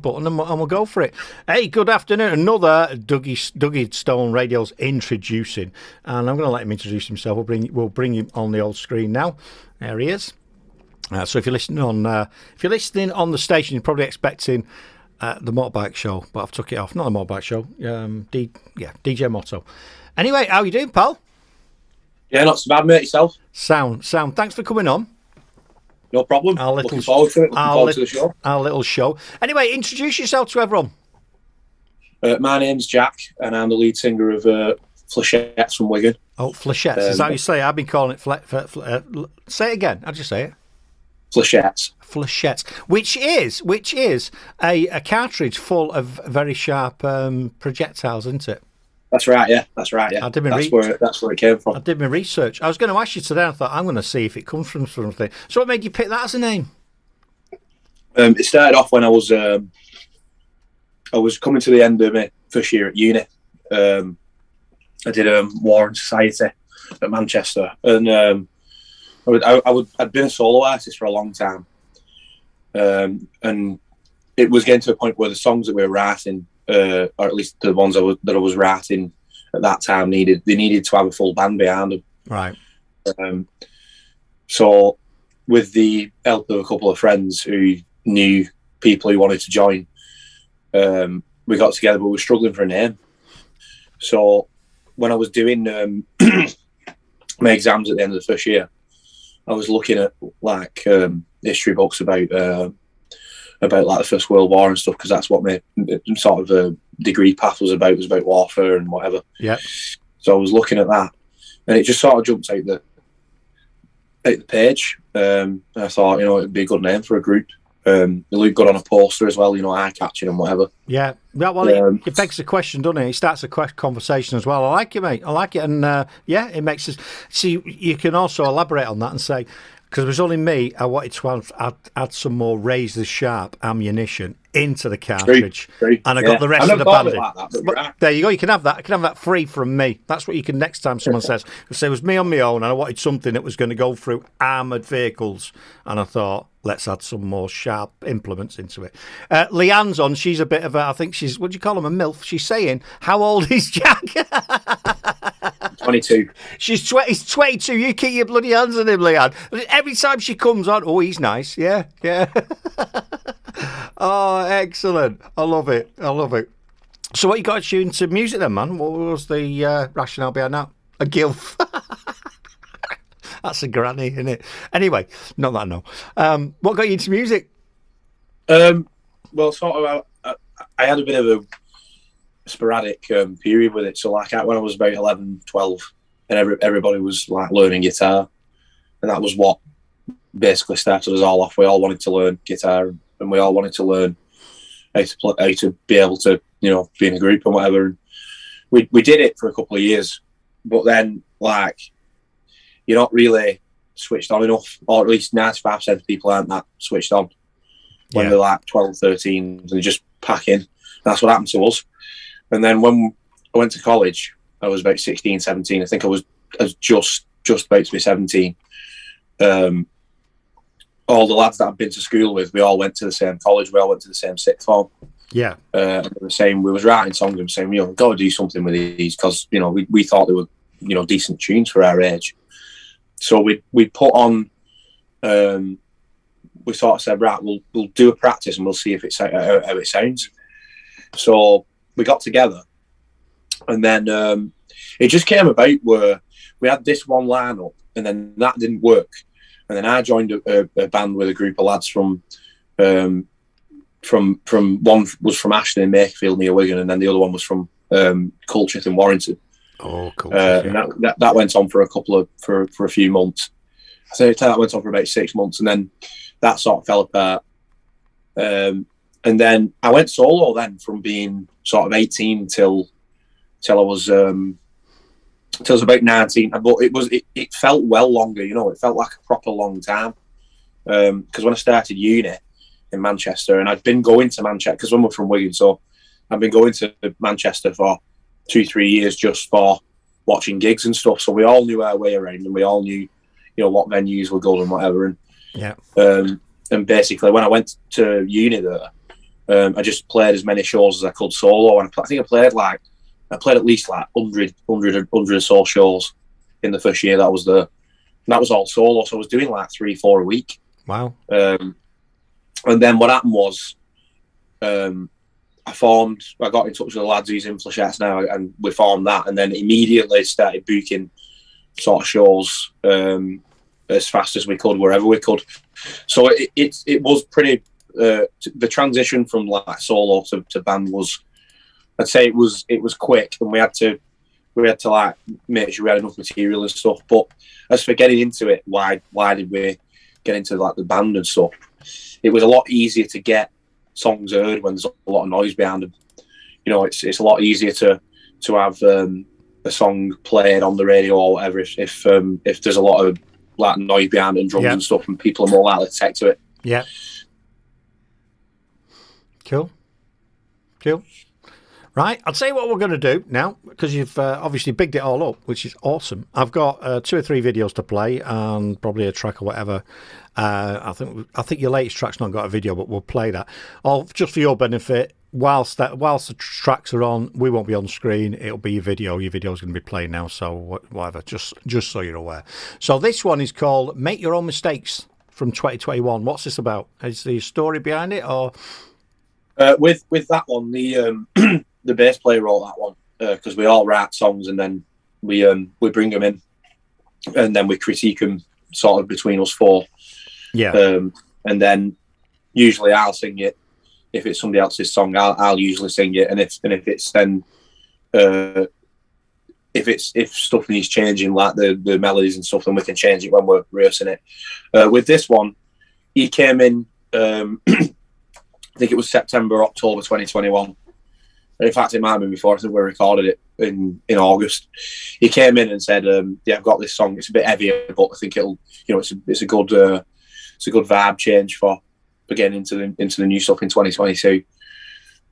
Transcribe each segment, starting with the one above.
button and we'll go for it. Hey, good afternoon. Another Duggystone Radio's introducing, and I'm going to let him introduce himself. We'll bring him on the old screen now. There he is. So if you're listening on the station, you're probably expecting the motorbike show, but I've took it off. Not the motorbike show. DJ Motto. Anyway, how you doing, pal? Yeah, not so bad, mate. Yourself? Sound. Thanks for coming on. No problem. Looking forward to it. Looking forward to the show. Our little show. Anyway, introduce yourself to everyone. My name's Jack, and I'm the lead singer of Flechettes from Wigan. Oh, Flechettes. Is that how you say it? I've been calling it say it again. How'd you say it? Flechettes. Flechettes. Which is a cartridge full of very sharp projectiles, isn't it? That's right, yeah. That's right, yeah. That's where it came from. I did my research. I was going to ask you today. I thought I'm going to see if it comes from something. So, what made you pick that as a name? It started off when I was coming to the end of my first year at uni. I did War and Society at Manchester, and I'd been a solo artist for a long time, and it was getting to a point where the songs that we were writing, or at least the ones that I was writing at that time, needed to have a full band behind them. Right. So, with the help of a couple of friends who knew people who wanted to join, we got together, but we were struggling for a name. So, when I was doing my exams at the end of the first year, I was looking at history books about like the First World War and stuff, because that's what my sort of degree path was about. It was about warfare and whatever. Yeah. So I was looking at that, and it just sort of jumped out the page. And I thought, it'd be a good name for a group. It looked good on a poster as well, eye-catching and whatever. Yeah. Well, it begs the question, doesn't it? It starts a conversation as well. I like it, mate. I like it. And, it makes us... See, you can also elaborate on that and say, because it was only me, I wanted to add some more razor-sharp ammunition into the cartridge. True. And I got the rest of the band in. Like that, there you go. You can have that. I can have that free from me. That's what you can next time someone says. Because it was me on my own, and I wanted something that was going to go through armoured vehicles. And I thought, let's add some more sharp implements into it. Leanne's on. She's a bit of a, I think she's, what do you call him, a MILF? She's saying, how old is Jack? 22. He's 22. You keep your bloody hands on him, Leanne. Every time she comes on, oh, he's nice. Yeah. Oh, excellent. I love it. So what you got to tune to music then, man? What was the rationale behind that? A gilf. That's a granny, isn't it? Anyway, not that I know. What got you into music? Well, sort of, I had a bit of a sporadic period with it. So, like, when I was about 11, 12, and everybody was, like, learning guitar. And that was what basically started us all off. We all wanted to learn guitar, and we all wanted to learn how to be able to, be in a group and whatever. And we did it for a couple of years. But then, like, you're not really switched on enough, or at least 95% of people aren't that switched on when they're like 12, 13, and they just pack in. That's what happened to us. And then when I went to college, I was about 16, 17. I think I was just about to be 17. All the lads that I've been to school with, we all went to the same college. We all went to the same sixth form. Yeah. We was writing songs and saying, we've got to do something with these, because, we thought they were, decent tunes for our age. So we put on, we sort of said, right, we'll do a practice and we'll see if how it sounds. So we got together, and then it just came about where we had this one lineup, and then that didn't work. And then I joined a band with a group of lads from one was from Ashton in Makerfield near Wigan, and then the other one was from Culcheth in Warrington. Oh, cool. And that went on for for a few months. I think that went on for about 6 months, and then that sort of fell apart. And then I went solo then, from being sort of 18 till I was about 19. But it felt well longer, it felt like a proper long time. Because when I started uni in Manchester, and I'd been going to Manchester, because when we're from Wigan, so I've been going to Manchester for 2-3 years just for watching gigs and stuff. So we all knew our way around, and we all knew, what venues were good and whatever. And and basically, when I went to uni there, I just played as many shows as I could solo, and I think I played at least like 100 or so shows in the first year that I was there. And that was all solo, so I was doing like 3-4 a week. Wow. And then what happened was, I got in touch with the lads who's in Flechettes now, and we formed that, and then immediately started booking sort of shows as fast as we could, wherever we could. So it was pretty, the transition from like solo to band was, I'd say it was quick, and we had to like make sure we had enough material and stuff. But as for getting into it, why did we get into like the band and stuff? It was a lot easier to get songs heard when there's a lot of noise behind them. You know, it's a lot easier to have a song played on the radio or whatever if there's a lot of like noise behind it and drums and stuff, and people are more likely to take to it. Yeah. Cool. Right, I'll tell you what we're going to do now, because you've obviously bigged it all up, which is awesome. I've got 2 or 3 videos to play and probably a track or whatever. I think your latest track's not got a video, but we'll play that. All just for your benefit. Whilst the tracks are on, we won't be on screen. It'll be your video. Your video's going to be playing now, so whatever. Just so you're aware. So this one is called "Make Your Own Mistakes" from 2021. What's this about? Is there a story behind it, or? With that one, the the bass player wrote that one because we all write songs and then we bring them in and then we critique them sort of between us 4. Yeah. And then usually I'll sing it. If it's somebody else's song, I'll usually sing it. And if it's then if stuff needs changing, like the melodies and stuff, then we can change it when we're rehearsing it. With this one, he came in. I think it was October 2021. In fact, it might have been before. I think we recorded it in August. He came in and said, "Yeah, I've got this song. It's a bit heavier, but I think it'll, it's a good vibe change for getting into the new stuff in 2022."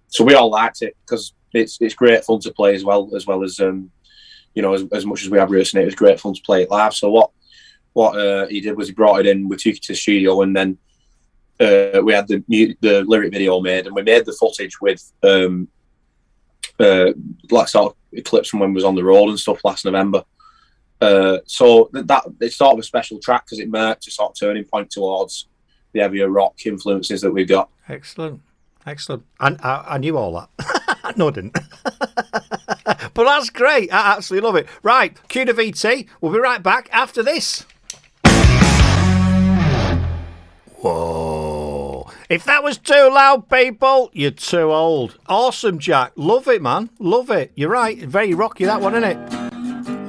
So we all liked it because it's great fun to play as well as as much as we have rehearsing it. It was great fun to play it live. So what he did was he brought it in. We took it to the studio and then we had the lyric video made, and we made the footage with like sort of clips from when we was on the road and stuff last November. So that it's sort of a special track because it marked a sort of turning point towards the heavier rock influences that we've got. Excellent. And I knew all that. No, I didn't. But that's great. I absolutely love it. Right, cue the VT. We'll be right back after this. Whoa. If that was too loud, people, you're too old. Awesome, Jack. Love it, man. Love it. You're right. Very rocky, that one, isn't it?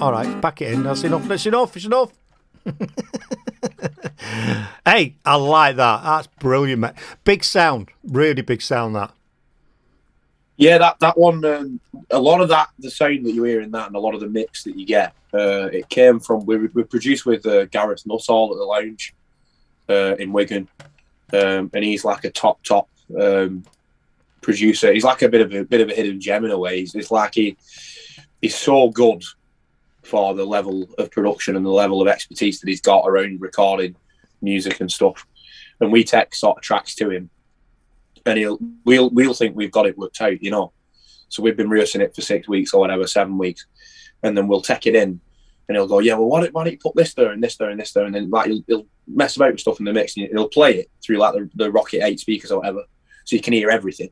All right, back it in. That's enough. It's enough. Hey, I like that. That's brilliant, mate. Big sound. Really big sound, that. Yeah, that one, a lot of that, the sound that you hear in that and a lot of the mix that you get, it came from, we produced with Gareth Nuttall at the Lounge in Wigan. And he's like a top producer. He's like a bit of a hidden gem in a way. It's like he's so good for the level of production and the level of expertise that he's got around recording music and stuff. And we take sort of tracks to him, and we'll think we've got it worked out, So we've been rehearsing it for 6 weeks or whatever, 7 weeks, and then we'll take it in, and he'll go, "Yeah, well, why don't you put this there and this there and this there?" And then like he'll mess about with stuff in the mix, and he'll play it through like the Rocket 8 speakers or whatever, so you can hear everything.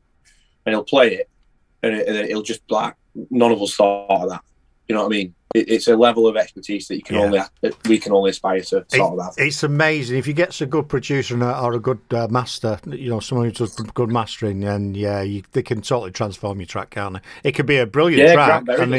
And he'll play it, and it'll just like none of us thought of that. You know what I mean? It's a level of expertise that we can only aspire to sort of have. It's amazing if you get a good producer or a good master, someone who does good mastering, and they can totally transform your track, can't they? It could be a brilliant track, and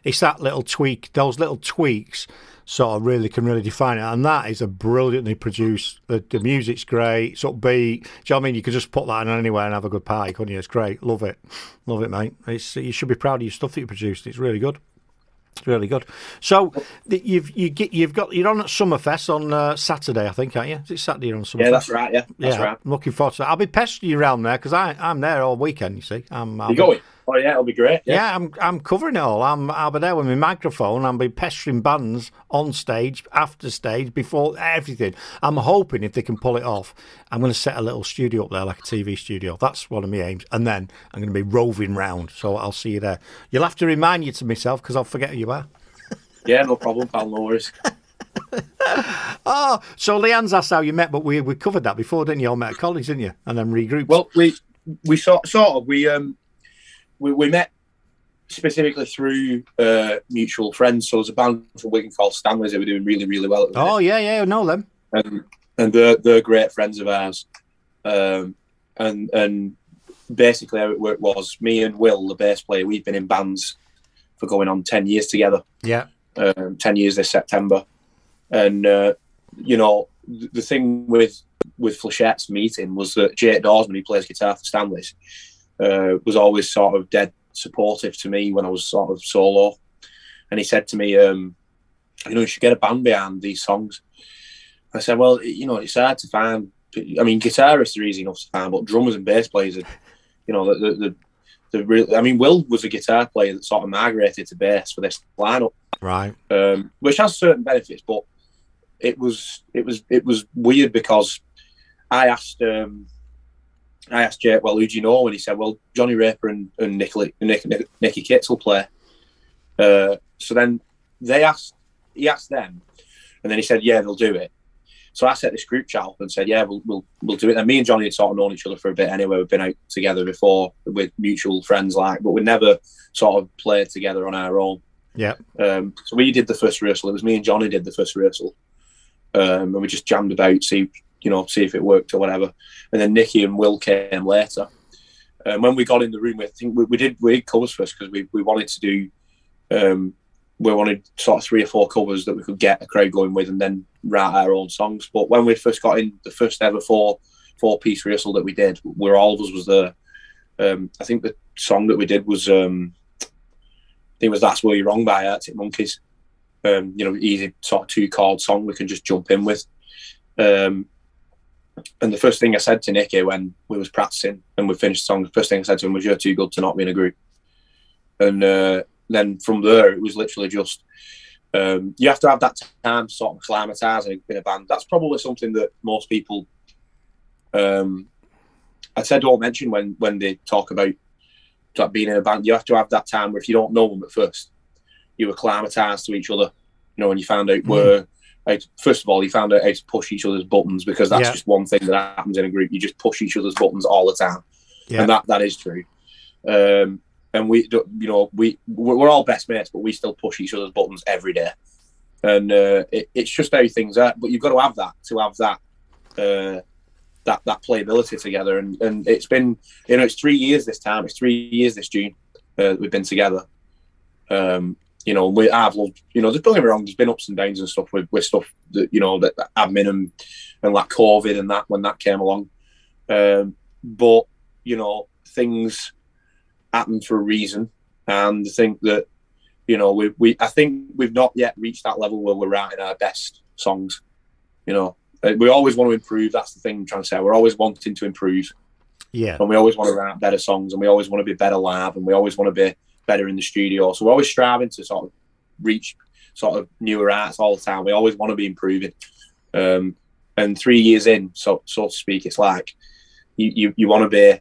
it's that little tweak, those little tweaks, sort of can really define it. And that is a brilliantly produced. The music's great, it's upbeat. Do you know what I mean? You could just put that in anywhere and have a good party, couldn't you? It's great. Love it, mate. You should be proud of your stuff that you produced. It's really good. It's really good. So you're on at Summerfest on Saturday, I think, aren't you? Is it Saturday you're on Summerfest? Yeah, that's right. Yeah, that's right. I'm looking forward to that. I'll be pestering you around there because I'm there all weekend. You see, you going? Oh yeah, it'll be great. Yeah, I'm covering it all. I'll be there with my microphone. I'll be pestering bands on stage, after stage, before everything. I'm hoping if they can pull it off, I'm going to set a little studio up there, like a TV studio. That's one of my aims. And then I'm going to be roving round. So I'll see you there. You'll have to remind you to myself because I'll forget who you are. Yeah, no problem, pal. No worries. Oh, so Leanne's asked how you met, but we covered that before, didn't you? All met at college, didn't you? And then regrouped. Well, we sort of we met specifically through mutual friends. So there's a band from Wigan called Stanley's who were doing really, really well. Oh yeah, I know them. And they're great friends of ours. And basically how it worked was me and Will, the bass player, we've been in bands for going on 10 years together. Yeah. 10 years this September. And, you know, the thing with Flechettes meeting was that Jake Dawsman, who plays guitar for Stanley's, was always sort of dead supportive to me when I was sort of solo. And he said to me, you know, you should get a band behind these songs. I said, well, you know, it's hard to find. I mean, guitarists are easy enough to find, but drummers and bass players are, you know, the real. I mean, Will was a guitar player that sort of migrated to bass for this lineup, right? Which has certain benefits, but it was weird because I asked Jake, well, who do you know? And he said, well, Johnny Raper and Nicky Kitts will play. So then he asked them, and then he said, yeah, they'll do it. So I set this group chat up and said, yeah, we'll do it. And me and Johnny had sort of known each other for a bit anyway. We've been out together before with mutual friends, but we never sort of played together on our own. Yeah. So we did the first rehearsal. It was me and Johnny did the first rehearsal. And we just jammed about, see if it worked or whatever. And then Nicky and Will came later. And when we got in the room, I think we did covers first because we wanted to do, we wanted sort of 3 or 4 covers that we could get a crowd going with and then write our own songs. But when we first got in, the first ever four-piece rehearsal that we did, where all of us was there, I think the song that we did was, That's Where You're Wrong by Arctic Monkeys. You know, easy sort of 2-chord song we can just jump in with. And the first thing I said to Nicky when we was practicing and we finished the song, the first thing I said to him was, you're too good to not be in a group. And then from there, it was literally just, you have to have that time to sort of acclimatise in a band. That's probably something that most people, I'd say don't mention when they talk about being in a band. You have to have that time where if you don't know them at first, you acclimatise to each other, you know, and you found out first of all, you found out how to push each other's buttons, because that's just one thing that happens in a group. You just push each other's buttons all the time. Yeah. And that is true. And we, you know, we're all best mates, but we still push each other's buttons every day. And it's just how things are. But you've got to have that playability together. And it's been, you know, it's 3 years this time. It's 3 years this June we've been together. You know, I've loved, you know, don't get me wrong, there's been ups and downs and stuff with stuff that, you know, that admin and like COVID and that when that came along. But, you know, things happen for a reason. And I think that, you know, I think we've not yet reached that level where we're writing our best songs. You know, we always want to improve. That's the thing I'm trying to say. We're always wanting to improve. Yeah. And we always want to write better songs, and we always want to be better live, and we always want to be better in the studio. So we're always striving to sort of reach sort of newer arts all the time. We always want to be improving. And 3 years in, so to speak, it's like you want to be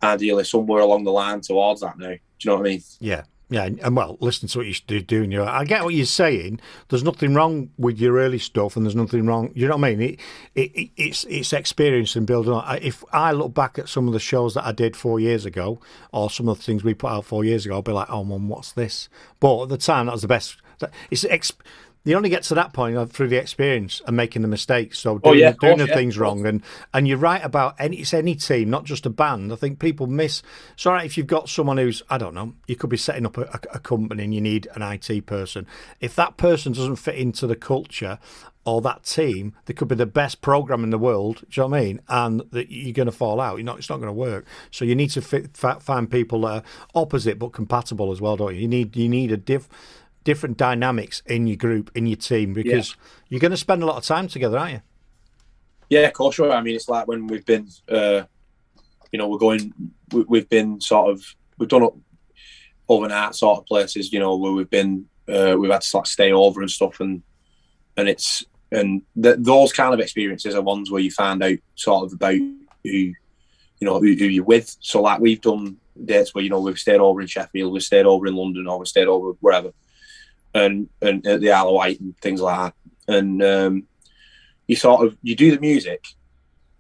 ideally somewhere along the line towards that now. Do you know what I mean? Yeah. Yeah, and well, listen to what you're doing. I get what you're saying. There's nothing wrong with your early stuff, and there's nothing wrong. You know what I mean? It's experience and building on. If I look back at some of the shows that I did 4 years ago, or some of the things we put out 4 years ago, I'll be like, "Oh, Mum, what's this?" But at the time, that was the best. You only get to that point through the experience and making the mistakes. So doing the things wrong. And you're right about it's any team, not just a band. I think people miss. It's all right if you've got someone who's, I don't know, you could be setting up a company and you need an IT person. If that person doesn't fit into the culture or that team, they could be the best program in the world. Do you know what I mean? And that you're going to fall out. It's not going to work. So you need to find people that are opposite but compatible as well, don't you? You need a different dynamics in your group, in your team, because you're going to spend a lot of time together, aren't you? Yeah, of course. I mean, it's like when we've been, we've been sort of, we've done overnight sort of places, you know, where we've had to like stay over and stuff, and those kind of experiences are ones where you find out sort of about who you're with. So like we've done dates where, you know, we've stayed over in Sheffield, we've stayed over in London, or we've stayed over wherever, and at the Isle of Wight and things like that. And you do the music.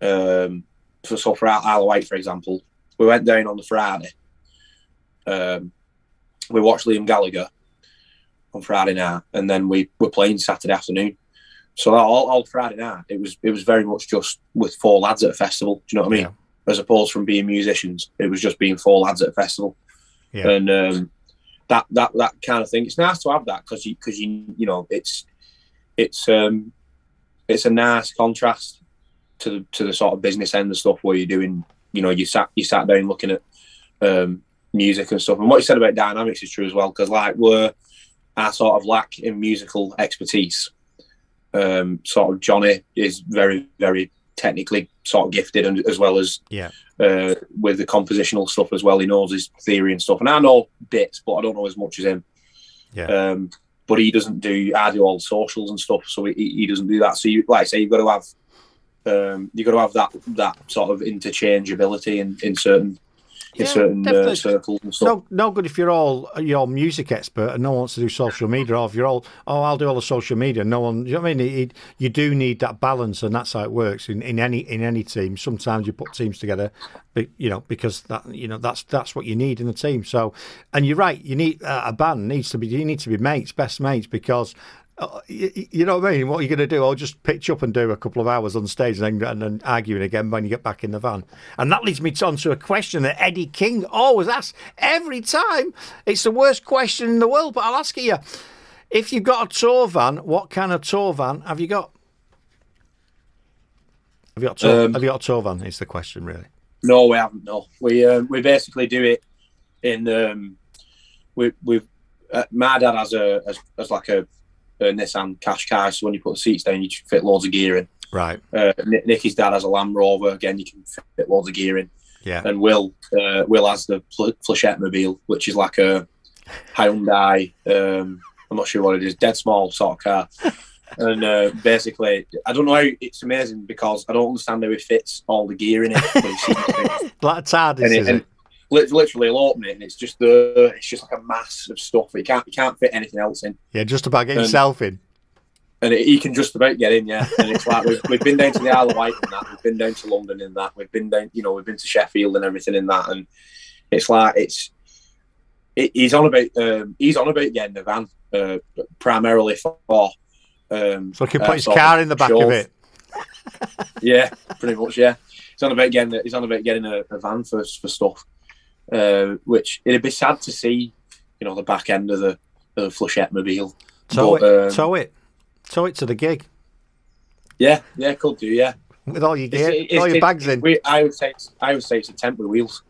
So for Isle of Wight, for example, we went down on the Friday. We watched Liam Gallagher on Friday night, and then we were playing Saturday afternoon. So all Friday night, it was very much just with four lads at a festival. Do you know what I mean? Yeah. As opposed from being musicians, it was just being four lads at a festival. Yeah. And that kind of thing. It's nice to have that because you know it's a nice contrast to the sort of business end of stuff where you're doing. You know, you sat down looking at music and stuff. And what you said about dynamics is true as well, because like our sort of lack in musical expertise. Sort of Johnny is very, very technically sort of gifted, and as well as with the compositional stuff as well. He knows his theory and stuff, and I know bits, but I don't know as much as him. Yeah. But he doesn't do. I do all the socials and stuff, so he doesn't do that. So you, like I say, you've got to have that sort of interchangeability in certain. In certain circles and stuff. No good if you're music expert and no one wants to do social media, or if you're all, I'll do all the social media. No one, you know what I mean? You do need that balance, and that's how it works in any team. Sometimes you put teams together, you know, because that's what you need in the team. So, and you're right, you need a band you need to be mates, best mates, because. You know what I mean? What are you going to do? I'll just pitch up and do a couple of hours on stage and then arguing again when you get back in the van. And that leads me on to a question that Eddie King always asks every time. It's the worst question in the world, but I'll ask it you. If you've got a tour van, what kind of tour van have you got? Have you got a tour van? Is the question really? No, we haven't. No, we basically do it in. My dad has like a Nissan Qashqai, so when you put the seats down, you can fit loads of gear in. Right. Nicky's dad has a Land Rover. Again, you can fit loads of gear in. Yeah. And Will has the Flechette mobile, which is like a Hyundai. I'm not sure what it is. Dead small sort of car. And basically, I don't know how it's amazing because I don't understand how it fits all the gear in it. Like a TARDIS, is it? Literally, he'll open it and it's just like a mass of stuff. You can't fit anything else in. Yeah, just about get himself in. And he can just about get in, yeah. And it's like we've been down to the Isle of Wight in that. We've been down to London in that. We've been down, we've been to Sheffield and everything in that. And it's like he's on about getting a van primarily for. So he can put his car in the back of it. Yeah, pretty much. Yeah, he's on about getting a van for stuff. Which it'd be sad to see, the back end of the Flechette mobile. Tow it to the gig. Yeah, could do. Yeah, with all your gear, all your bags in. I would say it's a tent with wheels.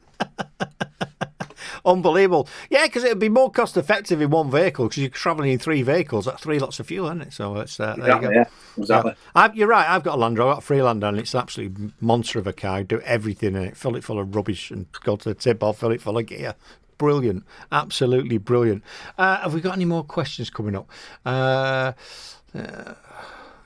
Unbelievable. Yeah, because it would be more cost effective in one vehicle because you're travelling in three vehicles. That's 3 lots of fuel, isn't it? So it's there you go. Yeah, exactly. You're right. I've got a Land Rover. I've got a Freelander, and it's an absolute monster of a car. I do everything in it. Fill it full of rubbish and go to the tip off. Fill it full of gear. Brilliant. Absolutely brilliant. Have we got any more questions coming up? Here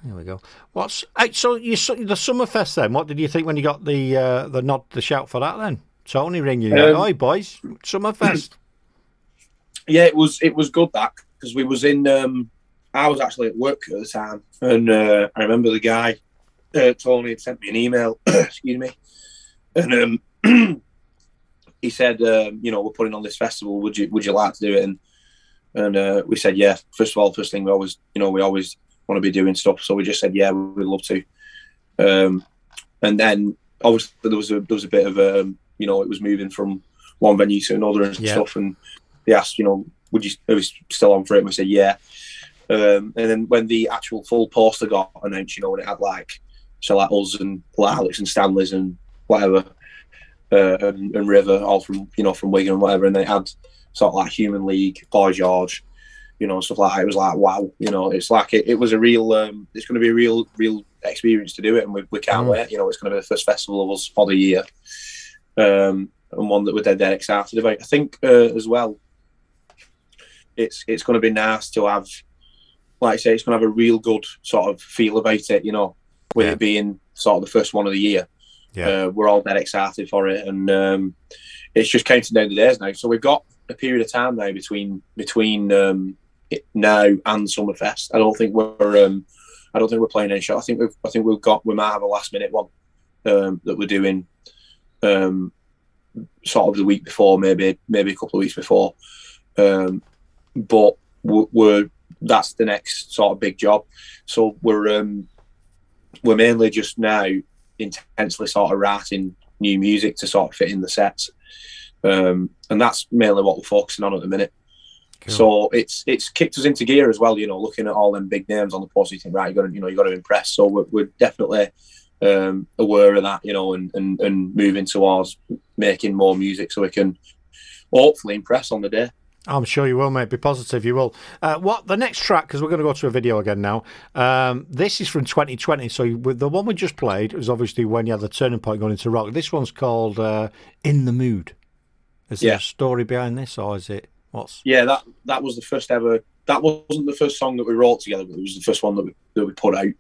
we go. So the Summerfest then? What did you think when you got the shout for that then? Tony ringing you. Oi boys, Summerfest. Yeah, it was good that because we was in. I was actually at work at the time, and I remember the guy Tony had sent me an email. Excuse me, and he said, we're putting on this festival. Would you like to do it? And we said yeah. First thing we always want to be doing stuff, so we just said yeah, we'd love to. And then obviously there was a bit of it was moving from one venue to another and stuff. And they asked, are we still on for it? And we said, yeah. And then when the actual full poster got announced, and it had like us and like Alex and Stanley's and whatever, and River, all from Wigan and whatever. And they had sort of like Human League, Boy George, stuff like that. It was like, wow, it's like it was a real, it's going to be a real experience to do it. And we can't wait. It's going to be the first festival of us for the year. And one that we're dead excited about. I think as well, it's going to be nice to have, like I say, it's going to have a real good sort of feel about it, with it being sort of the first one of the year. Yeah. We're all dead excited for it, and it's just counting down the days now. So we've got a period of time now between now and Summerfest. I don't think we're playing any show. I think we might have a last minute one that we're doing sort of the week before, maybe a couple of weeks before. But that's the next sort of big job. So we're mainly just now intensely sort of writing new music to sort of fit in the sets, and that's mainly what we're focusing on at the minute. Cool. So it's kicked us into gear as well. Looking at all them big names on the poster, you think, right, you got to impress. So we're definitely aware of that, and moving towards making more music so we can hopefully impress on the day. I'm sure you will, mate. Be positive, you will. What the next track, because we're going to go to a video again now. This is from 2020. So with the one we just played, it was obviously when you had the turning point going into rock. This one's called In the Mood. Is there a story behind this, or is it what's? Yeah, that was the first ever. That wasn't the first song that we wrote together, but it was the first one that we put out.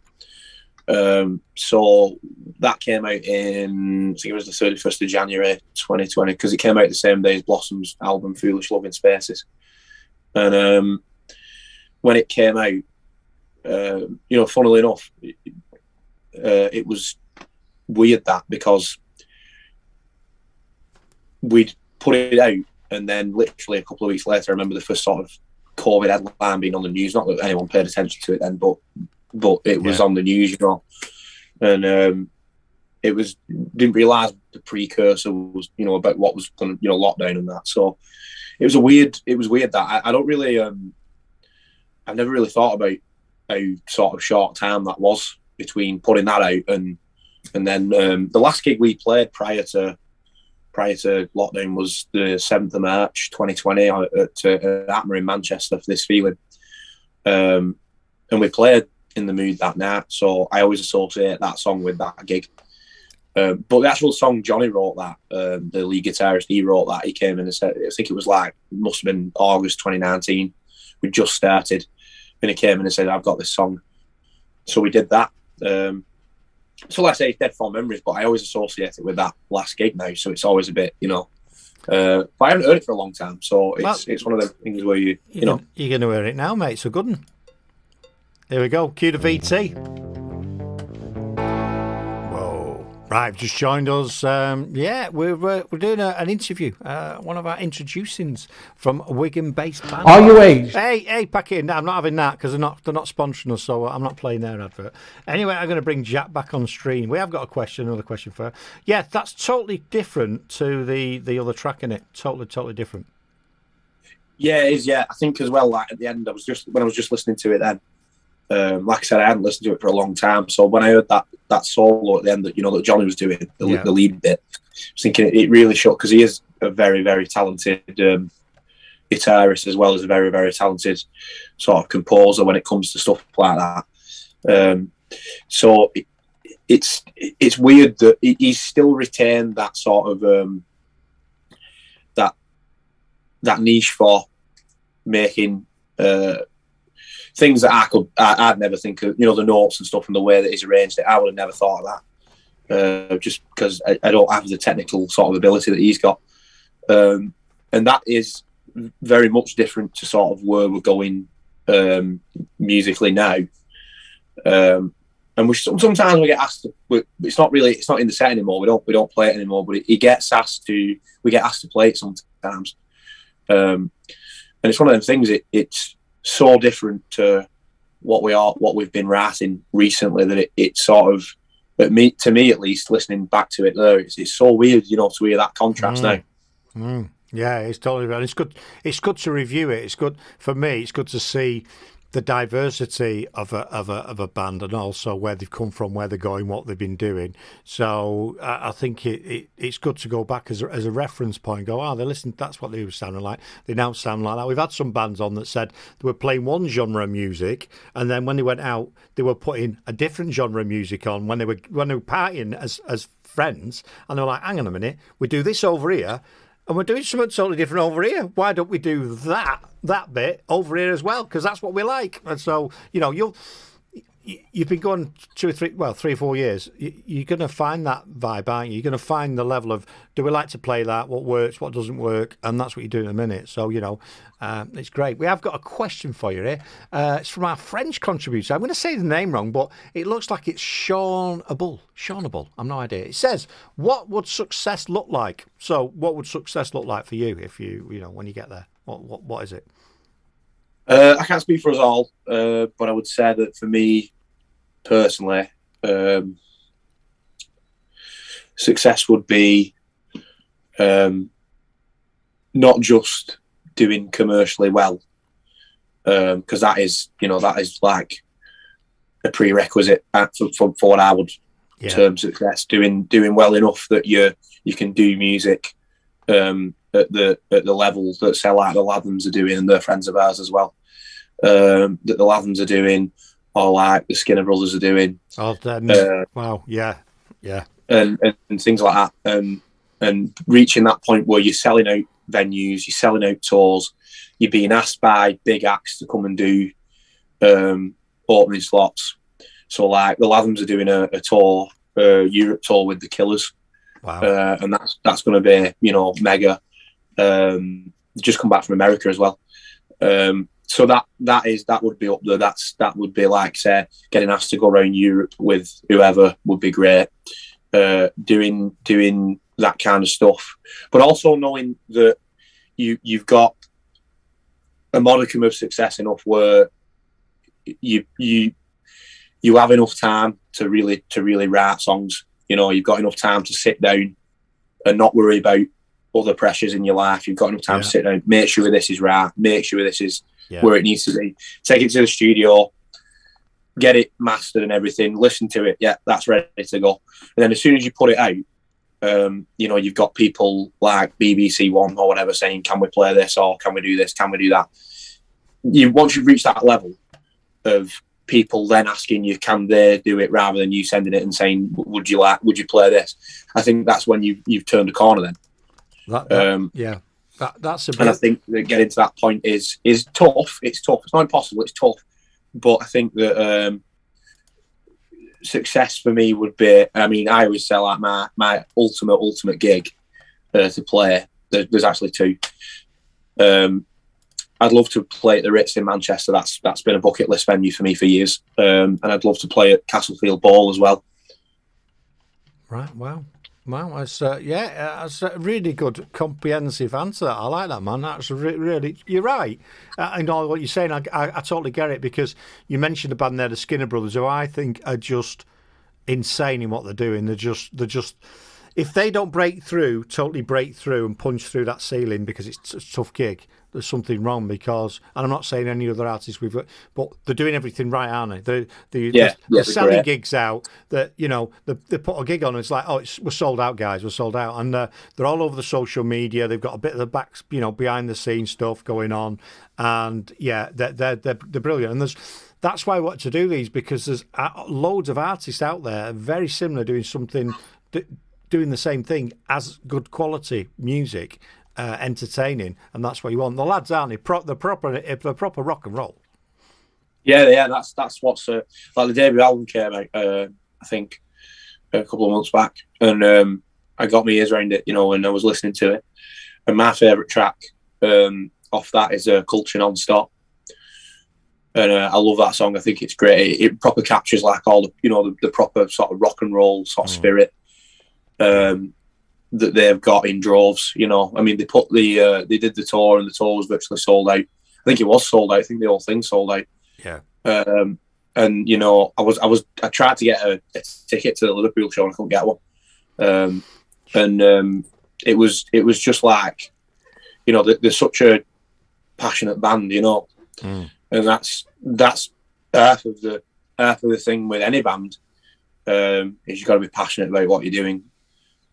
So that came out in, I think it was the 31st of January 2020, because it came out the same day as Blossom's album Foolish Love in Spaces. And when it came out, funnily enough, it was weird that, because we'd put it out, and then literally a couple of weeks later, I remember the first sort of COVID headline being on the news. Not that anyone paid attention to it then, but it was on the news, and it was, didn't realise the precursor was, about what was going to, lockdown and that. So it was weird that I don't really, I've never really thought about how sort of short time that was between putting that out and then the last gig we played prior to lockdown was the 7th of March 2020 at Atma in Manchester for This Feeling, and we played In the Mood that night, so I always associate that song with that gig. But the actual song, Johnny wrote that, the lead guitarist, he wrote that. He came in and said, I think it was must have been August 2019, we just started, and he came in and said, I've got this song. So we did that. So like I say, it's dead fond memories, but I always associate it with that last gig now, so it's always a bit, but I haven't heard it for a long time, so it's one of those things where you're going to hear it now, mate. So good one. Here we go. Cue the VT. Whoa! Right, just joined us. We're doing an interview. One of our introducings from a Wigan Based band. Are you aged? Hey, pack it in. No, I'm not having that because they're not sponsoring us, so I'm not playing their advert. Anyway, I'm going to bring Jack back on stream. We have got another question for her. Yeah, that's totally different to the other track in it. Totally different. Yeah, it is. Yeah, I think as well. Like at the end, when I was just listening to it then. Like I said, I hadn't listened to it for a long time, so when I heard that solo at the end that that Johnny was doing, the lead bit, I was thinking it really shook, because he is a very, very talented guitarist, as well as a very, very talented sort of composer when it comes to stuff like that. So it's weird that he's still retained that sort of that niche for making things that I'd never think of, the notes and stuff and the way that he's arranged it. I would have never thought of that, just because I don't have the technical sort of ability that he's got. And that is very much different to sort of where we're going musically now. And sometimes we get asked to, it's not in the set anymore. We don't play it anymore, but we get asked to play it sometimes. And it's one of those things, it's so different to what we've been writing recently, that it's sort of, to me at least, listening back to it there, it's so weird, to hear that contrast now. Yeah, it's totally right. It's good to review it. It's good for me. It's good to see the diversity of a band, and also where they've come from, where they're going, what they've been doing. So I think it's good to go back as a reference point. Go, they listened. That's what they were sounding like. They now sound like that. We've had some bands on that said they were playing one genre of music, and then when they went out, they were putting a different genre of music on when they were partying as friends, and they were like, hang on a minute, we do this over here. and we're doing something totally different over here. Why don't we do that bit over here as well? Because that's what we like. And so, you've been going 3 or 4 years. You're going to find that vibe, aren't you? You're going to find the level of, do we like to play that? What works? What doesn't work? And that's what you're doing in a minute. So, it's great. We have got a question for you here. It's from our French contributor. I'm going to say the name wrong, but it looks like it's Seanable. I've no idea. It says, what would success look like? So what would success look like for you if when you get there? What is it? I can't speak for us all, but I would say that for me, personally, success would be not just doing commercially well, because that is like a prerequisite for what I would term success. Doing well enough that you can do music at the level that say like the Lathams are doing, and they're friends of ours as well. That the Lathams are doing, or like the Skinner brothers are doing. Oh, wow, yeah, and things like that, and reaching that point where you're selling out venues, you're selling out tours, you're being asked by big acts to come and do opening slots. So like the Lathams are doing a tour, Europe tour with the Killers. Wow. And that's going to be mega. Just come back from America as well. So that would be up there. That would be like, say, getting asked to go around Europe with whoever would be great. Doing that kind of stuff, but also knowing that you've got a modicum of success enough where you have enough time to really write songs. You've got enough time to sit down and not worry about other pressures in your life. You've got enough time to sit down, make sure this is right, make sure this is where it needs to be. Take it to the studio, get it mastered and everything, listen to it. Yeah, that's ready to go. And then as soon as you put it out, you've got people like BBC One or whatever saying, can we play this, or can we do this, can we do that? Once you've reached that level of people then asking you, can they do it, rather than you sending it and saying, would you play this? I think that's when you've turned a corner then. That's a bit... And I think that getting to that point is tough. It's tough. It's not impossible. It's tough. But I think that success for me would be, I always say like my ultimate gig to play. There's actually two. I'd love to play at the Ritz in Manchester. That's been a bucket list venue for me for years. And I'd love to play at Castlefield Ball as well. Right. Wow. That's that's a really good, comprehensive answer. I like that, man. That's really, you're right. I know what you're saying. I totally get it, because you mentioned a band there, the Skinner Brothers, who I think are just insane in what they're doing. They're just, if they don't totally break through and punch through that ceiling, because it's a tough gig, there's something wrong. Because, and I'm not saying any other artists we've got, but they're doing everything right, aren't they? They're selling gigs out. That they put a gig on and it's like, we're sold out, guys, we're sold out, and they're all over the social media. They've got a bit of the back, behind the scenes stuff going on, and they're brilliant. And that's why I want to do these, because there's loads of artists out there very similar, doing the same thing as good quality music. Entertaining, and that's what you want. The lads aren't they? The proper rock and roll. Yeah. That's what's like the debut album came out. I think a couple of months back, and I got my ears around it, and I was listening to it. And my favourite track off that is "Culture Non-Stop," and I love that song. I think it's great. It proper captures like all the proper sort of rock and roll sort of spirit. That they've got in droves, they put they did the tour, and the tour was virtually sold out. I think it was sold out. I think the whole thing sold out. Yeah. And I tried to get a ticket to the Liverpool show and I couldn't get one. It was just like, they're such a passionate band, and that's half of the thing with any band, is you've got to be passionate about what you're doing.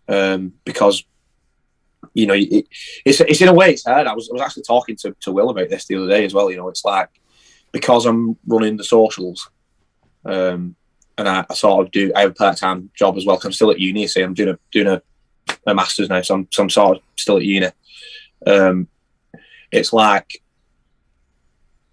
Because it's in a way it's hard. I was actually talking to Will about this the other day as well. It's like, because I'm running the socials, and I sort of I have a part-time job as well, because I'm still at uni. I'm doing a master's now, so I'm sort of still at uni. It's like,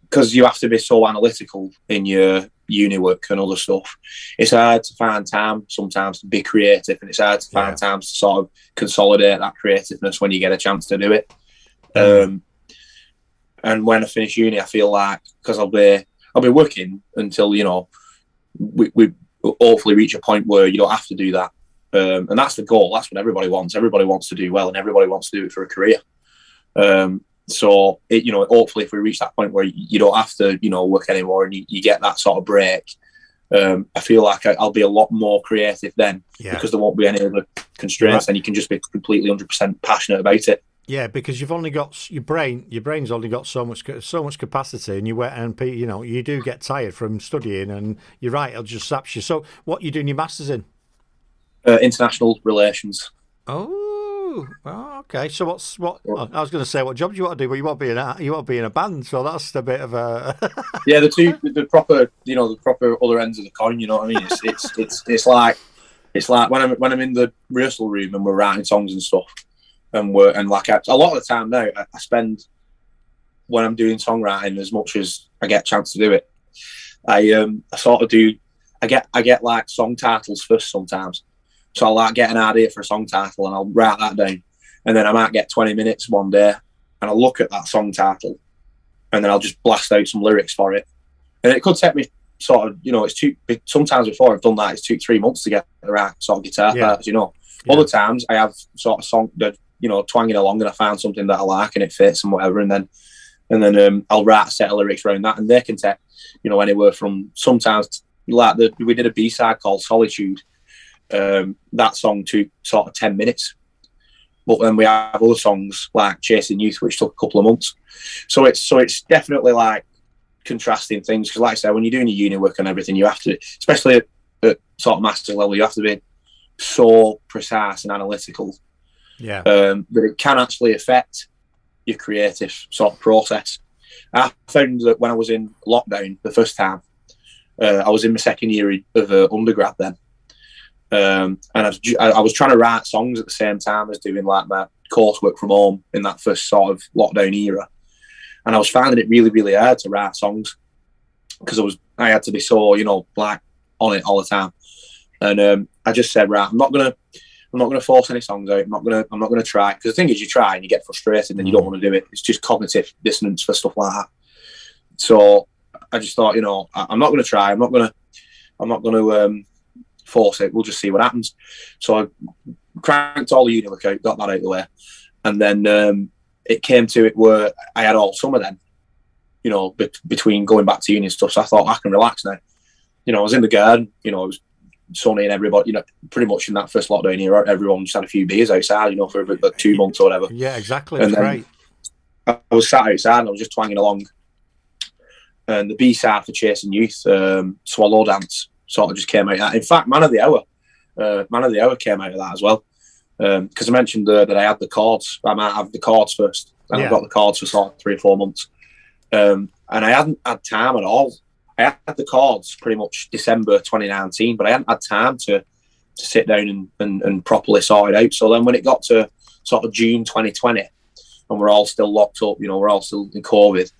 because you have to be so analytical in your uni work and other stuff, it's hard to find time sometimes to be creative, and it's hard to find time to sort of consolidate that creativeness when you get a chance to do it. And when I finish uni, I feel like, because I'll be working until, you know, we hopefully reach a point where you don't have to do that. And that's the goal. That's what everybody wants. Everybody wants to do well, and everybody wants to do it for a career. So, you know, hopefully if we reach that point where you don't have to, you know, work anymore, and you get that sort of break, I feel like I'll be a lot more creative then, because there won't be any other constraints, and you can just be completely 100% passionate about it. Yeah, because you've only got your brain's only got so much capacity, and you know, you do get tired from studying, and you're right, it'll just saps you. So, what are you doing your masters in? International relations. Oh, okay. So I was going to say, what job do you want to do? But you want to be in a band, so that's a bit of a yeah. The proper, you know, the proper other ends of the coin. You know what I mean? It's like when I'm in the rehearsal room and we're writing songs and stuff, and a lot of the time now I spend, when I'm doing songwriting, as much as I get a chance to do it, I sort of do. I get like song titles first sometimes. So I'll like get an idea for a song title and I'll write that down. And then I might get 20 minutes one day and I'll look at that song title and then I'll just blast out some lyrics for it. And it could take me sort of, you know, sometimes before I've done that, it's 2-3 months to get the right sort of guitar parts, you know. Other times I have sort of song that, you know, twanging along and I found something that I like and it fits and whatever. And then I'll write a set of lyrics around that, and they can take, you know, anywhere from sometimes like we did a B-side called Solitude. That song took sort of 10 minutes, but then we have other songs like Chasing Youth, which took a couple of months. So it's definitely like contrasting things, because like I said, when you're doing your uni work and everything, you have to, especially at sort of master's level, you have to be so precise and analytical, that it can actually affect your creative sort of process. I found that when I was in lockdown the first time, I was in my second year of undergrad then. And I was trying to write songs at the same time as doing like my coursework from home in that first sort of lockdown era, and I was finding it really, really hard to write songs because I had to be so, you know, like on it all the time. And I just said, right, I'm not gonna force any songs out. I'm not gonna try, because the thing is, you try and you get frustrated and you don't want to do it. It's just cognitive dissonance for stuff like that. So I just thought, you know, I'm not gonna try. I'm not gonna force it. We'll just see what happens. So I cranked all the uni work out, got that out of the way, and then it came to it where I had all summer then, you know, between going back to uni and stuff. So I thought, I can relax now. You know, I was in the garden, you know, it was sunny and everybody, you know, pretty much in that first lockdown era, everyone just had a few beers outside, you know, for about 2 months or whatever. Yeah, exactly. It was great. I was sat outside and I was just twanging along, and the B-side for Chasing Youth, Swallow Dance, sort of just came out of that. In fact, Man of the Hour came out of that as well. Because I mentioned that I had the chords. I might have the chords first. And I got the chords for sort of 3 or 4 months. And I hadn't had time at all. I had the chords pretty much December 2019, but I hadn't had time to sit down and properly sort it out. So then when it got to sort of June 2020, and we're all still locked up, you know, we're all still in COVID,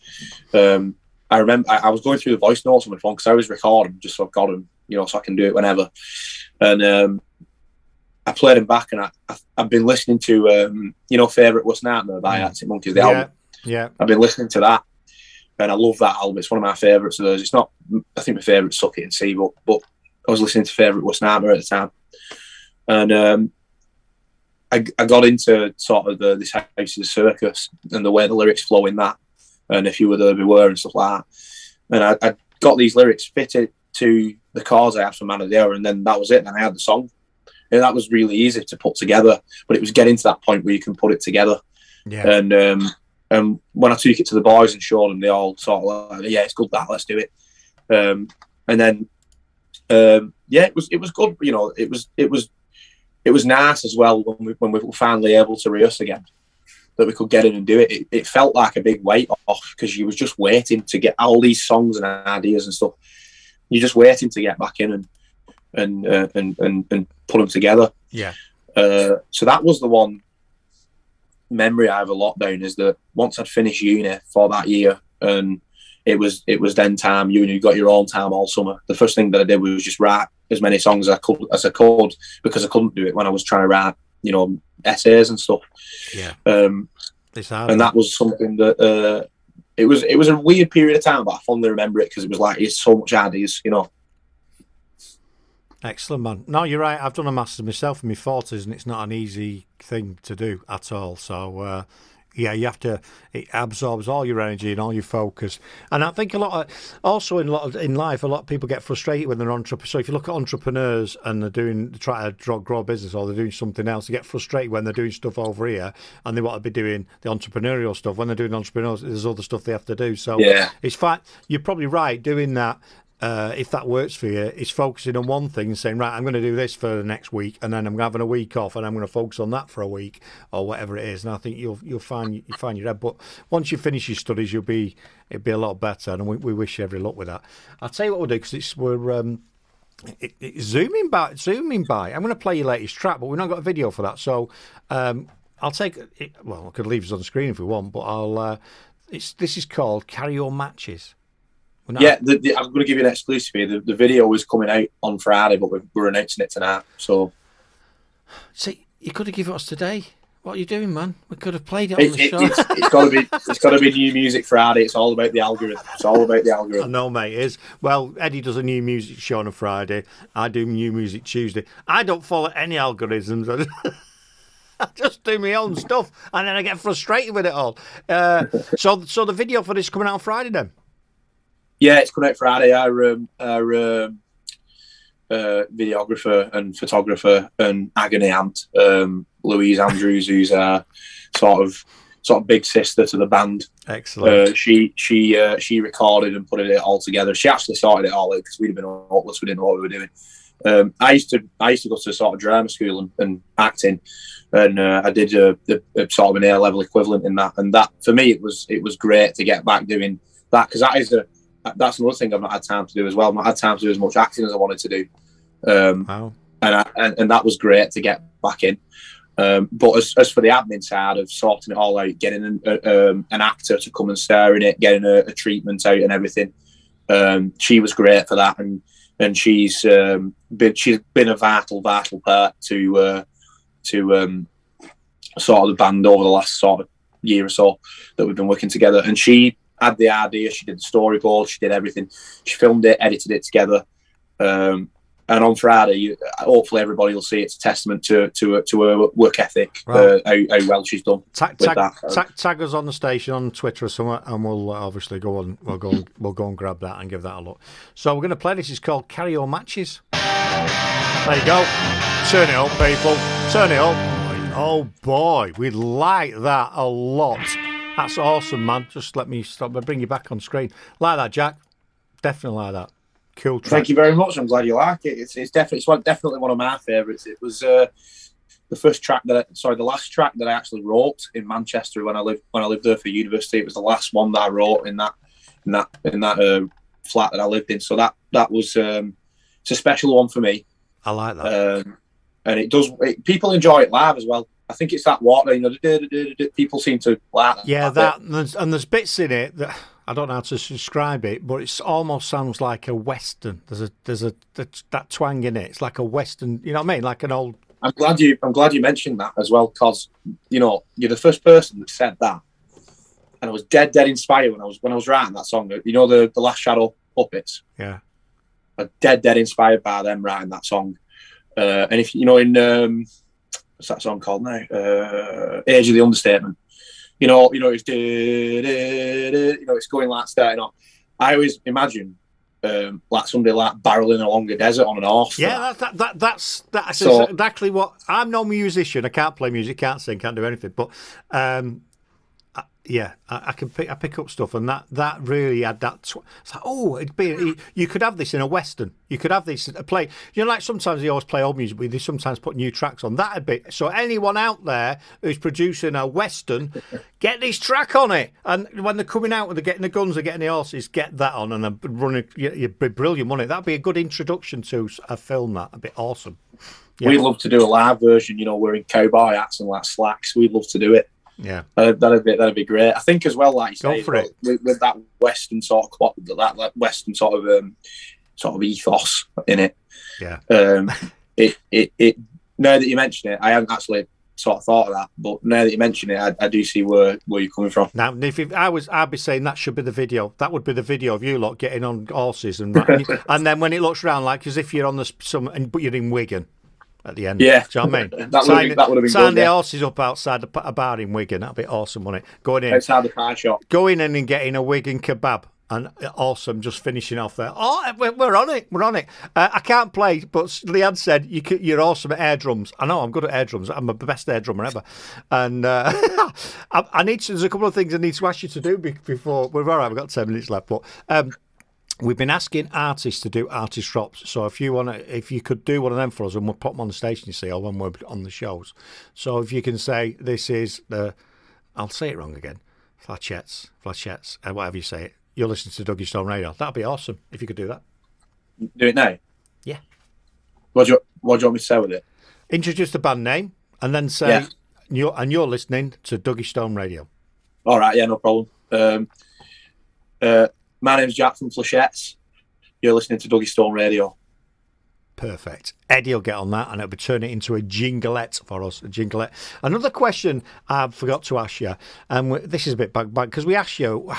I remember I was going through the voice notes on my phone because I was recording just so I've got them, you know, so I can do it whenever. And I played them back, and I've been listening to, you know, Favourite Worst Nightmare by Arctic Monkeys, the album. Yeah. I've been listening to that, and I love that album. It's one of my favourites of those. It's not, I think my favourite's Suck It and See, but I was listening to Favourite Worst Nightmare at the time. And I got into sort of this House of the Circus and the way the lyrics flow in that, and If You Were There Beware and stuff like that. And I got these lyrics fitted to the chords I had for Man of the Hour, and then that was it. And I had the song. And that was really easy to put together, but it was getting to that point where you can put it together. Yeah. And when I took it to the boys and showed them, they all sort of like, yeah, it's good that, let's do it. And then, yeah, it was good. You know, it was nice as well when we were finally able to rehearse again, that we could get in and do it. It felt like a big weight off, because you was just waiting to get all these songs and ideas and stuff. You're just waiting to get back in and put them together. Yeah. So that was the one memory I have of lockdown is that once I'd finished uni for that year, and it was then time, you got your own time all summer. The first thing that I did was just write as many songs as I could, because I couldn't do it when I was trying to write, essays and stuff. Yeah. It's hard, and that was something that it was a weird period of time, but I fondly remember it because it was like it's so much ideas, Excellent, man. No, you're right. I've done a master's myself in my 40s, and it's not an easy thing to do at all. So, you have to. It absorbs all your energy and all your focus. And I think in life, a lot of people get frustrated when they're entrepreneurs. So if you look at entrepreneurs and they're trying to grow a business, or they're doing something else, they get frustrated when they're doing stuff over here and they want to be doing the entrepreneurial stuff. When they're doing entrepreneurial, there's other stuff they have to do. So it's fine. You're probably right doing that. If that works for you, it's focusing on one thing and saying, right, I'm going to do this for the next week, and then I'm having a week off, and I'm going to focus on that for a week, or whatever it is. And I think you'll find your head. But once you finish your studies, it'll be a lot better, and we wish you every luck with that. I'll tell you what we'll do, because we're zooming by. I'm going to play your latest track, but we've not got a video for that, so I'll take it. Well, I could leave us on the screen if we want, but this is called "Carry Your Matches." Yeah, I'm going to give you an exclusive here. The video is coming out on Friday, but we're announcing it tonight. So, see, you could have given us today. What are you doing, man? We could have played it on the show. It's got to be New Music Friday. It's all about the algorithm. I know, mate. It is. Well, Eddie does a new music show on a Friday. I do New Music Tuesday. I don't follow any algorithms. I just do my own stuff, and then I get frustrated with it all. So the video for this is coming out on Friday, then. Yeah, it's coming out Friday. Our videographer and photographer and agony aunt, Louise Andrews, who's our sort of big sister to the band. Excellent. She recorded and put it all together. She actually sorted it all out because we'd have been hopeless. We didn't know what we were doing. I used to go to sort of drama school and acting, and I did a sort of an A-level equivalent in that. And that for me, it was great to get back doing that, because that's another thing I've not had time to do as well. I've not had time to do as much acting as I wanted to do. Wow. And that was great to get back in. But as for the admin side of sorting it all out, getting an actor to come and star in it, getting a treatment out and everything, she was great for that. And she's been a vital part to sort of the band over the last sort of year or so that we've been working together. And she had the idea, she did the storyboard, she did everything, she filmed it, edited it together, and on Friday, hopefully everybody will see it's a testament to her work ethic, how well she's done. Tag us on the station on Twitter or somewhere, and we'll obviously go and grab that and give that a look. So we're going to play this. It's called "Carry Your Matches." There you go. Turn it up, people. Turn it up. Oh boy, we like that a lot. That's awesome, man. Just let me stop. I'll bring you back on screen. Like that, Jack. Definitely like that. Cool track. Thank you very much. I'm glad you like it. It's definitely one of my favourites. It was the last track that I actually wrote in Manchester when I lived there for university. It was the last one that I wrote in that flat that I lived in. So that was it's a special one for me. I like that. And people enjoy it live as well. I think it's that water, people seem to like that. Yeah, and there's bits in it that I don't know how to describe it, but it almost sounds like a western. There's that twang in it. It's like a western. You know what I mean? Like an old. I'm glad you mentioned that as well, because you're the first person that said that, and I was dead inspired when I was writing that song. The Last Shadow Puppets. Yeah. I was dead inspired by them writing that song, and if in. What's that song called now? Age of the Understatement. It's it's going like starting off. I always imagine like somebody like barreling along a desert on an horse. Yeah, that's exactly what. I'm no musician. I can't play music, can't sing, can't do anything. But I can pick up stuff, and that really had that. It's like, you could have this in a western. You could have this play. Like sometimes they always play old music, but they sometimes put new tracks on. That'd be so. Anyone out there who's producing a western, get this track on it. And when they're coming out, they're getting the guns, they're getting the horses, get that on, and they're running. You'd be brilliant, wouldn't it? That'd be a good introduction to a film. That'd be awesome. Yeah. We'd love to do a live version. Wearing cowboy hats and like slacks. We'd love to do it. Yeah, that'd be great. I think as well, like you say, go for it. With that Western sort of that Western sort of ethos in it. Yeah. It now that you mention it, I hadn't actually sort of thought of that, but now that you mention it, I do see where you're coming from. Now, I'd be saying that should be the video. That would be the video of you lot getting on horses and then when it looks round, like as if you're on but you're in Wigan at the end. Yeah, do you know what I mean? that would have been sign good. the horses up outside a bar in Wigan. That'd be awesome, wouldn't it? Going in outside the pie shop, going in and getting a Wigan kebab. And awesome, just finishing off there. Oh, we're on it. We're on it. I can't play, but Leanne said you're awesome at air drums. I know I'm good at air drums. I'm the best air drummer ever. And there's a couple of things I need to ask you to do before we're all right. We've got 10 minutes left, but we've been asking artists to do artist drops. So if you could do one of them for us, and we'll put them on the station, you see, or when we're on the shows. So if you can say this is I'll say it wrong again. Flechettes, whatever you say it. You're listening to Duggystone Radio. That'd be awesome if you could do that. Do it now? Yeah. What do you want me to say with it? Introduce the band name and then say you're listening to Duggystone Radio. All right, yeah, no problem. My name's Jack from Flechettes. You're listening to Duggystone Radio. Perfect. Eddie will get on that and it'll be turning it into a jinglet for us. A jinglet. Another question I forgot to ask you, and this is a bit back because we asked you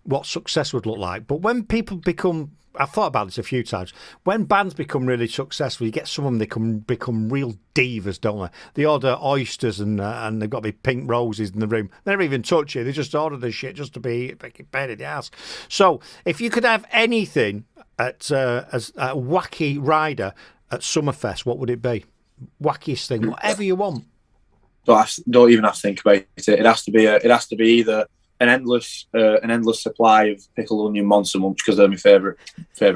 what success would look like. But when people become, I've thought about this a few times, when bands become really successful, you get some of them, they can become real divas, don't they? They order oysters and they've got to be pink roses in the room. They never even touch it. They just order the shit just to be pain in the ass. So if you could have anything as a wacky rider at Summerfest, what would it be? Wackiest thing, whatever you want. Don't even have to think about it. It has to be either an endless supply of pickled onion Monster Munch because they're my favourite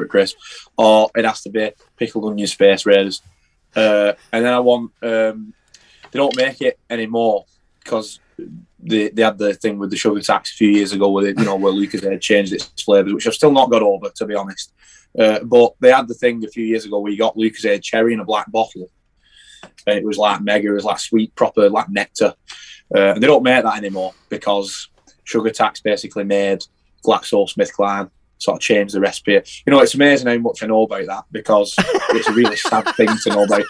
crisp, or it has to be pickled onion Space Raiders. And then I want they don't make it anymore because they had the thing with the sugar tax a few years ago with it, where Lucas had changed its flavours, which I've still not got over, to be honest. But they had the thing a few years ago where you got Lucas cherry in a black bottle, and it was like mega, it was like sweet, proper, like nectar. And they don't make that anymore because sugar tax basically made GlaxoSmithKline sort of changed the recipe. It's amazing how much I know about that because it's a really sad thing to know about.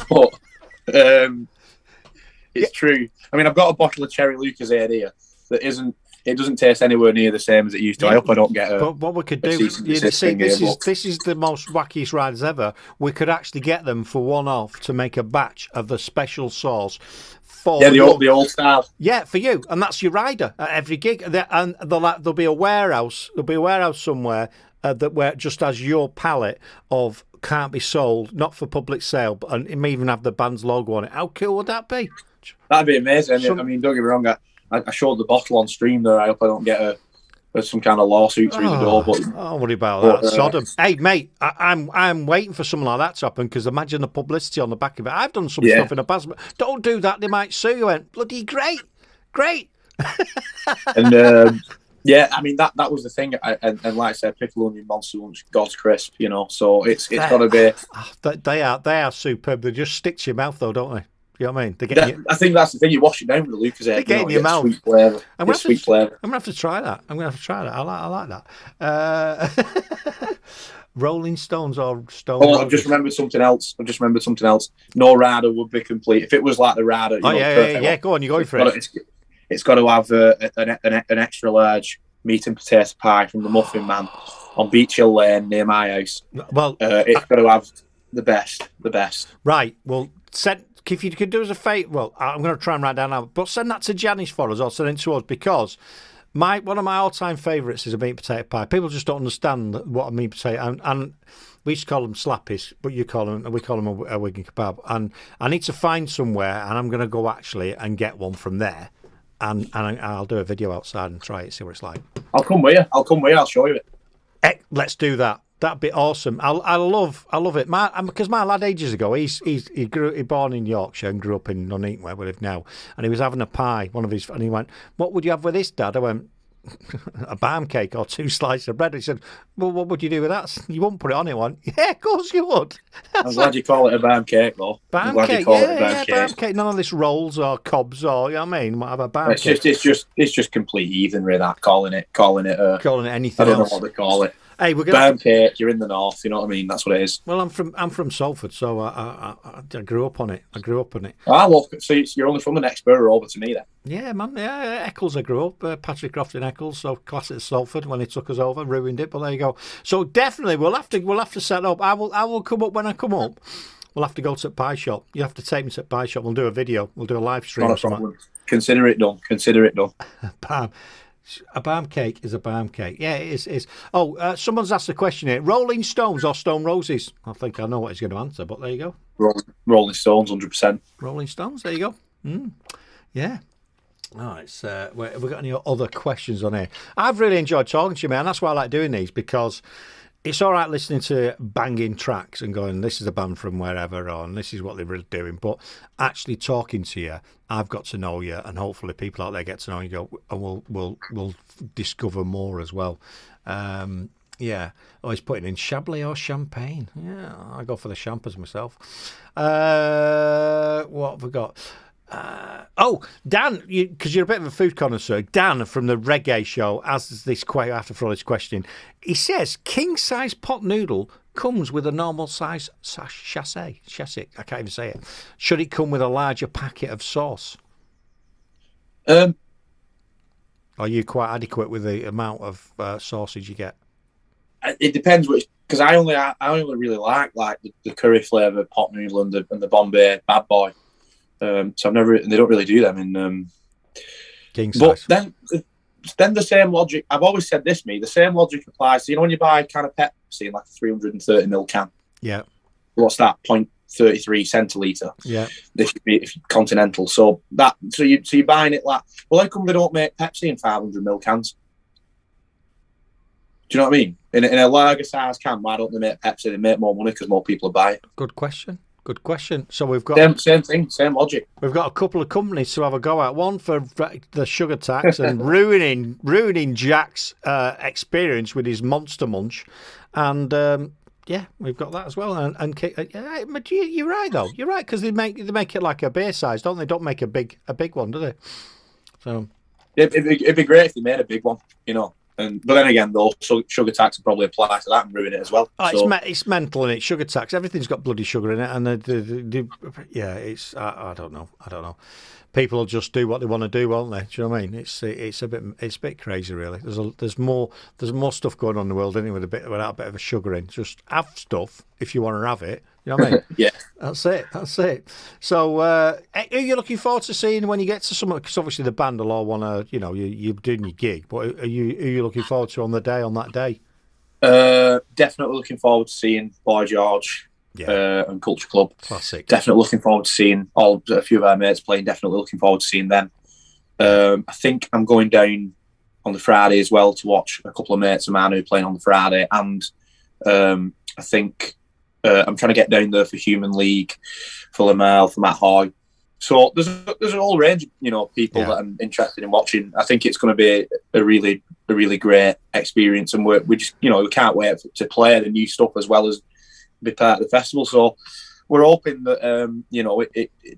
But it's true. I mean, I've got a bottle of cherry Lucas here that it doesn't taste anywhere near the same as it used to. I hope I don't get But what we could do, this is the most wackiest riders ever. We could actually get them for one-off to make a batch of the special sauce for the old style. Yeah, for you, and that's your rider at every gig. And there'll be a warehouse. There'll be a warehouse somewhere where just has your palette of can't be sold, not for public sale, and it may even have the band's logo on it. How cool would that be? That'd be amazing. I mean, don't get me wrong. I showed the bottle on stream there. I hope I don't get some kind of lawsuit through the door. But don't worry about that. Sodom. Hey, mate, I'm waiting for something like that to happen because imagine the publicity on the back of it. I've done some stuff in the past, but don't do that. They might sue you. And bloody great. And I mean that was the thing. And like I said, pickle onion Monster Munch, God's crisp. So it's got to be. They are superb. They just stick to your mouth though, don't they? You know what I mean? I think that's the thing. You wash it down with the Lucas egg. They get in your mouth. Sweet flavour. I'm going to have to try that. I like that. Rolling Stones or Stone. Oh, I've just remembered something else. No Rada would be complete. If it was like the Rada. Yeah. Go on, you're going for it. It's got to have an extra large meat and potato pie from the Muffin Man on Beach Hill Lane near my house. Well, it's got to have the best. Right. Well, if you could do us a favour, well, I'm going to try and write down now, but send that to Janice for us or send it to us because one of my all-time favourites is a meat potato pie. People just don't understand what a meat potato, and we used to call them slappies, but we call them a Wigan Kebab. And I need to find somewhere, and I'm going to go actually and get one from there, and I'll do a video outside and try it, see what it's like. I'll come with you. I'll show you it. Let's do that. That'd be awesome. I love it. Because my lad ages ago, he born in Yorkshire and grew up in Nuneaton where we live now, and he was having a pie, and he went, "What would you have with this, Dad?" I went, a Barmcake or 2 slices of bread. He said, well, what would you do with that? You wouldn't put it on it, one. Yeah, of course you would. I'm glad you call it a Barmcake, though. Barmcake, yeah, Barmcake. None of this rolls or cobs or, you know what I mean? Have a Barmcake. It's just complete heathenry, that, calling it anything else. I don't know what they call it. Hey, we're Barmcake, you're in the north, you know what I mean? That's what it is. Well, I'm from Salford, so I grew up on it. Ah, well, so you're only from the next borough over to me then. Yeah, man. Yeah, Eccles. I grew up. Patrick Croft in Eccles, so classic Salford. When he took us over, ruined it. But there you go. So definitely, we'll have to set up. I will come up when I come up. We'll have to go to the pie shop. You have to take me to the pie shop. We'll do a video. We'll do a live stream. Not a problem. Consider it done. A Barmcake is a Barmcake. Yeah, it is. Oh, someone's asked a question here. Rolling Stones or Stone Roses? I think I know what he's going to answer, but there you go. Rolling Stones, 100%. Rolling Stones, there you go. Yeah. Oh, it's, have we got any other questions on here? I've really enjoyed talking to you, man. That's why I like doing these, because it's all right listening to banging tracks and going, this is a band from wherever, and this is what they're really doing. But actually talking to you, I've got to know you, and hopefully people out there get to know you, and we'll discover more as well. Yeah. Oh, he's putting in Chablis or Champagne. Yeah, I go for the champers myself. What have we got? Dan, because you're a bit of a food connoisseur, Dan from the Reggae Show asks this after Frolic's question. He says, king-size pot noodle comes with a normal size chassis. I can't even say it. Should it come with a larger packet of sauce? Are you quite adequate with the amount of sausage you get? It depends which, because I only really like the curry flavour pot noodle and the Bombay Bad Boy. So I've never. They don't really do them in king size. But then the same logic. I've always said this. The same logic applies. So, you know, when you buy a can of Pepsi in like a 330ml can. Yeah. What's that? 0.33 centilitre. Yeah. If you're continental. So you're buying it like. Well, how come they don't make Pepsi in 500ml cans? Do you know what I mean? In a larger size can, why don't they make Pepsi? They make more money because more people are buying. Good question. So we've got same thing, same logic. We've got a couple of companies to have a go at. One for the sugar tax and ruining Jack's experience with his Monster Munch, and yeah, we've got that as well. And but you're right though. You're right, because they make it like a beer size, don't they? Don't make a big one, do they? So it'd be great if they made a big one, you know. But then again, though, sugar tax will probably apply to that and ruin it as well. It's mental, isn't it? Sugar tax, everything's got bloody sugar in it, and yeah, it's I don't know. People will just do what they want to do, won't they? Do you know what I mean? It's a bit crazy, really. There's more stuff going on in the world, isn't it, without a bit of a sugar in. Just have stuff if you want to have it. You know what I mean? Yeah. That's it. So, are you looking forward to seeing when you get to somewhere? Because obviously the band will all want to, you know, you're doing your gig. But are you looking forward to on that day? Definitely looking forward to seeing Boy George. Yeah. And Culture Club. Classic. Definitely looking forward to seeing a few of our mates playing. Definitely looking forward to seeing them. I think I'm going down on the Friday as well to watch a couple of mates of mine who are playing on the Friday, and I think I'm trying to get down there for Human League, for Lamel, for Matt Hoy. So there's a whole range of, you know, people that I'm interested in watching. I think it's going to be a really great experience, and we just, you know, we can't wait to play the new stuff as well as be part of the festival. So we're hoping that you know,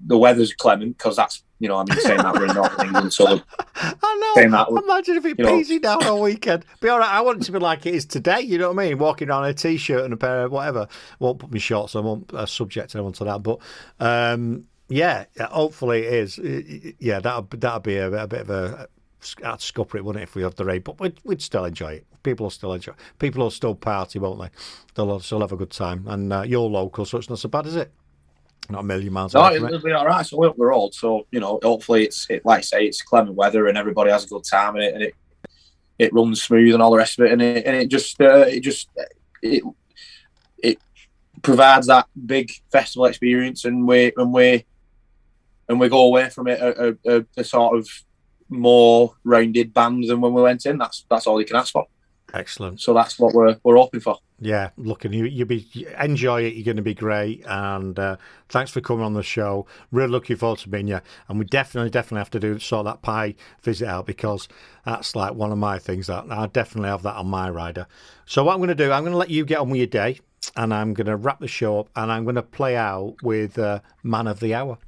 the weather's clement, because that's, you know, I mean, saying that we're in Northern England, so I know. Imagine if it pees down all weekend. Be all right. I want it to be like it is today. You know what I mean? Walking around in a t-shirt and a pair of whatever. Won't put my shorts on. Won't subject anyone to that. But yeah, hopefully it is. Yeah, that'll be a bit of a. I'd scupper it, wouldn't it, if we had the rain? But we'd still enjoy it. People will still enjoy it. People will still party, won't they? They'll still have a good time. And you're local, so it's not so bad, is it? Not a million miles away from it. It'll be all right. So we're old, so, you know, hopefully like I say, it's clement weather and everybody has a good time in it, and it runs smooth and all the rest of it, and it provides that big festival experience, and we go away from it a sort of more rounded band than when we went in. That's all you can ask for. Excellent. So that's what we're hoping for. Yeah, look, and you enjoy it. You're going to be great, and thanks for coming on the show. Really looking forward to meeting you, and we definitely have to sort that pie visit out, because that's like one of my things that I definitely have that on my rider. So what I'm going to do, I'm going to let you get on with your day, and I'm going to wrap the show up, and I'm going to play out with Man of the Hour.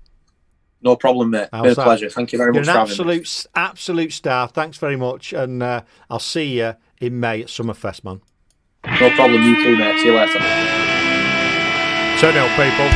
No problem, mate. Been a pleasure. Thank you very much for having me. Absolute star. Thanks very much, and I'll see you in May at Summerfest, man. No problem, you too, mate. See you later. So now, people,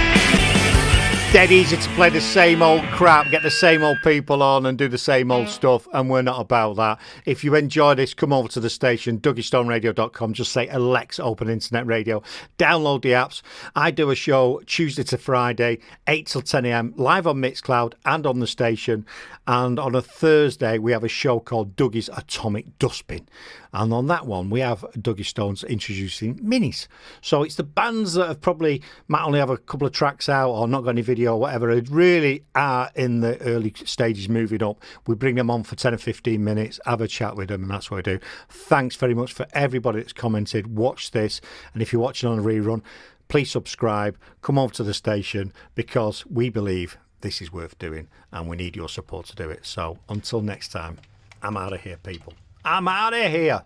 dead easy to play the same old crap, get the same old people on and do the same old stuff, and we're not about that. If you enjoy this, come over to the station, DuggystoneRadio.com, just say Alexa, open internet radio, download the apps. I do a show Tuesday to Friday, 8 till 10 a.m, live on Mixcloud and on the station, and on a Thursday we have a show called Dougie's Atomic Dustbin. And on that one, we have Duggystones introducing minis. So it's the bands that have probably might only have a couple of tracks out or not got any video or whatever, who really are in the early stages moving up. We bring them on for 10 or 15 minutes, have a chat with them, and that's what we do. Thanks very much for everybody that's commented. Watch this. And if you're watching on a rerun, please subscribe. Come over to the station, because we believe this is worth doing and we need your support to do it. So until next time, I'm out of here, people. I'm out of here.